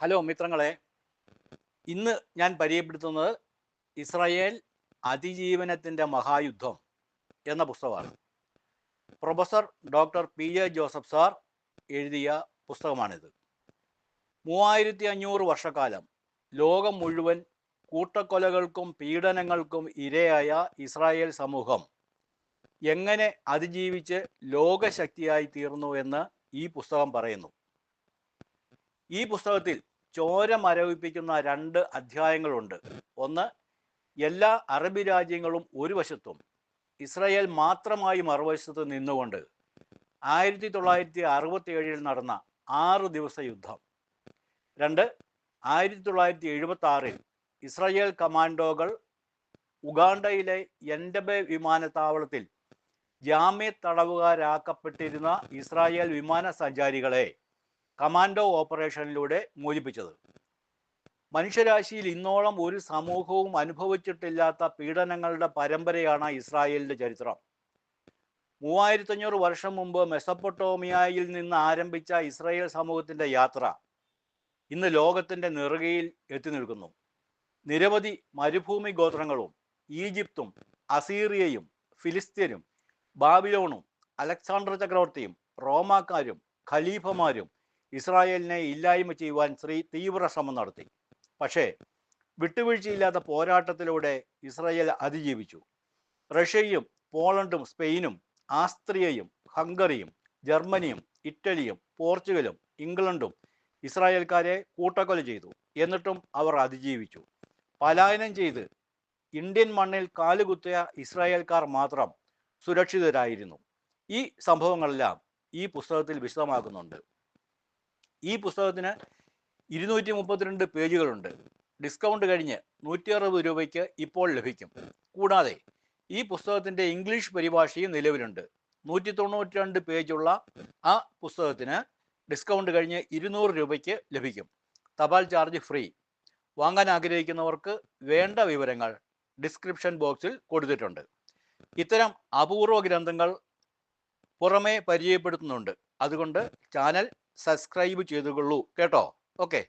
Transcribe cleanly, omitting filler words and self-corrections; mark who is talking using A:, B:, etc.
A: Hello മിത്രങ്ങളെ, ഇന്ന് ഞാൻ പരിചയപ്പെടുത്തുന്നത് ഇസ്രായേൽ അതിജീവനത്തിൻ്റെ മഹായുദ്ധം എന്ന പുസ്തകമാണ്. Professor doctor PA. Joseph sir എഴുതിയ പുസ്തകമാണിത്. 3500 വർഷക്കാലം ലോകം മുഴുവൻ കൂട്ടക്കൊലകൾക്കും പീഡനങ്ങൾക്കും ഇരയായ ഇസ്രായേൽ സമൂഹം എങ്ങനെ അതിജീവിച്ച് ലോകശക്തിയായി തീർന്നു എന്ന് ഈ പുസ്തകം പറയുന്നു. ഈ പുസ്തകത്തിൽ ചോര മരവിപ്പിക്കുന്ന 2 അധ്യായങ്ങളുണ്ട്. ഒന്ന്, എല്ലാ അറബി രാജ്യങ്ങളും ഒരു വശത്തും ഇസ്രായേൽ മാത്രമായി മറുവശത്ത് നിന്നുകൊണ്ട് 1967 നടന്ന 6 ദിവസ യുദ്ധം. 2, 1976 ഇസ്രായേൽ കമാൻഡോകൾ ഉഗാണ്ടയിലെ എൻഡബെ വിമാനത്താവളത്തിൽ ജാമ്യ തടവുകാരാക്കപ്പെട്ടിരുന്ന ഇസ്രായേൽ വിമാന സഞ്ചാരികളെ കമാൻഡോ ഓപ്പറേഷനിലൂടെ മോചിപ്പിച്ചത്. മനുഷ്യരാശിയിൽ ഇന്നോളം ഒരു സമൂഹവും അനുഭവിച്ചിട്ടില്ലാത്ത പീഡനങ്ങളുടെ പരമ്പരയാണ് ഇസ്രായേലിൻ്റെ ചരിത്രം. 3500 വർഷം മുമ്പ് മെസപ്പൊട്ടോമിയയിൽ നിന്ന് ആരംഭിച്ച ഇസ്രായേൽ സമൂഹത്തിൻ്റെ യാത്ര ഇന്ന് ലോകത്തിൻ്റെ നെറുകയിൽ എത്തി നിൽക്കുന്നു. നിരവധി മരുഭൂമി ഗോത്രങ്ങളും ഈജിപ്തും അസീറിയയും ഫിലിസ്തീനും ബാബിലോണും അലക്സാണ്ടർ ചക്രവർത്തിയും റോമാക്കാരും ഖലീഫമാരും ഇസ്രായേലിനെ ഇല്ലായ്മ ചെയ്യുവാൻ തീവ്ര ശ്രമം നടത്തി. പക്ഷേ വിട്ടുവീഴ്ചയില്ലാത്ത പോരാട്ടത്തിലൂടെ ഇസ്രായേൽ അതിജീവിച്ചു. റഷ്യയും പോളണ്ടും സ്പെയിനും ആസ്ത്രിയയും ഹംഗറിയും ജർമ്മനിയും ഇറ്റലിയും പോർച്ചുഗലും ഇംഗ്ലണ്ടും ഇസ്രായേൽക്കാരെ കൂട്ടക്കൊല ചെയ്തു. എന്നിട്ടും അവർ അതിജീവിച്ചു. പലായനം ചെയ്ത് ഇന്ത്യൻ മണ്ണിൽ കാലുകുത്തിയ ഇസ്രായേൽക്കാർ മാത്രം സുരക്ഷിതരായിരുന്നു. ഈ സംഭവങ്ങളെല്ലാം ഈ പുസ്തകത്തിൽ വിശദമാക്കുന്നുണ്ട്. ഈ പുസ്തകത്തിന് 232 പേജുകളുണ്ട്. ഡിസ്കൗണ്ട് കഴിഞ്ഞ് 160 രൂപയ്ക്ക് ഇപ്പോൾ ലഭിക്കും. കൂടാതെ ഈ പുസ്തകത്തിൻ്റെ ഇംഗ്ലീഷ് പരിഭാഷയും നിലവിലുണ്ട്. 192 പേജുള്ള ആ പുസ്തകത്തിന് ഡിസ്കൗണ്ട് കഴിഞ്ഞ് 200 രൂപയ്ക്ക് ലഭിക്കും. തപാൽ ചാർജ് ഫ്രീ. വാങ്ങാൻ ആഗ്രഹിക്കുന്നവർക്ക് വേണ്ട വിവരങ്ങൾ ഡിസ്ക്രിപ്ഷൻ ബോക്സിൽ കൊടുത്തിട്ടുണ്ട്. ഇത്തരം അപൂർവ ഗ്രന്ഥങ്ങൾ പുറമേ പരിചയപ്പെടുത്തുന്നുണ്ട്. അതുകൊണ്ട് ചാനൽ സബ്സ്ക്രൈബ് ചെയ്തുകൊള്ളൂ കേട്ടോ. ഓക്കെ.